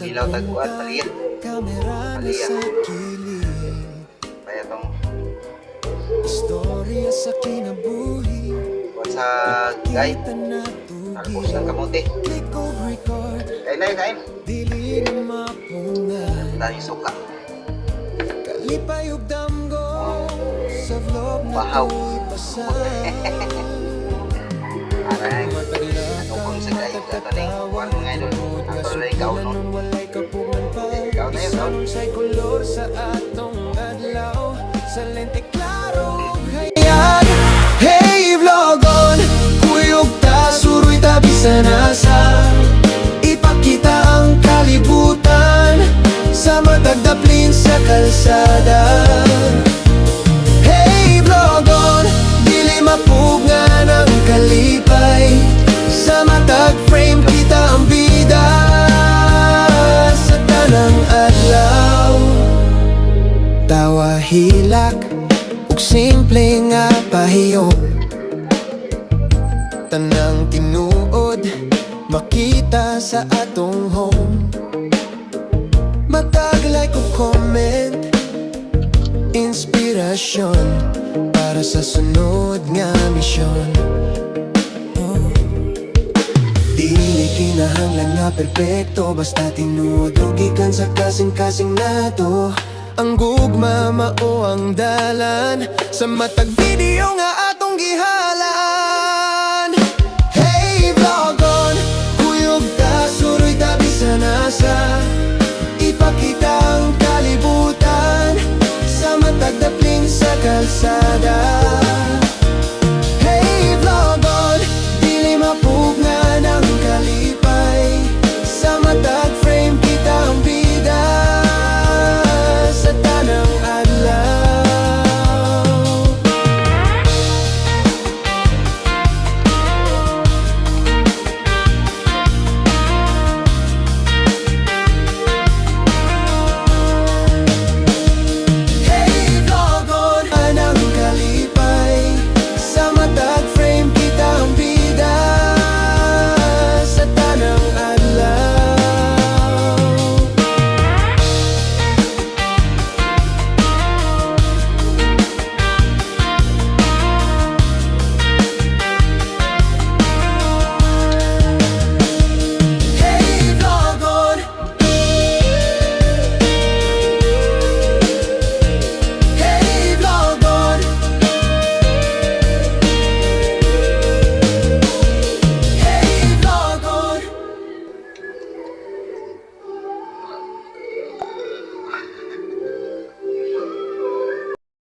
Ilaw tagkuan, maliit. Maliit. Kaya itong istorya sa kinabuhi. sa guide. Tapos ng kamuti. Kain na yun, kain. Dili na mapungan, Dahil suka. kalipay ug damgo sa vlog na Bahaw. to'y basa. Aray. Nukong sa guide. Ito na yung kuhan mga idol. Ito na yung kaunon. Walay kapugan pa. Ikaw na yun, no? Sa'y kolor sa atong adlaw, sa lente klaro hayag. Hey vlogon, kuyog ta suroy tabi sa nasa. Ipakita ang kalibutan sa matagdaplin sa kalsada. Hey vlogon, dili mapugngan ang kalipay, sa matag frame kita ang bida sa tanang adlaw. Tawa hilak ug simple nga pahiyo, tanang tinuod makita sa atong home. Matag like ug comment, inspirasyon para sa sunod nga misyon. Dili kinahanglan nga perpekto, basta tinuod ug gikan sa kasing-kasing nato. Ang gugma mao ang dalan sa matag video nga atong gihalan. Hey vlogon, kuyog ta suroy tabi sa nasa. Ipakita ang kalibutan sa matag dapling sa kalsada.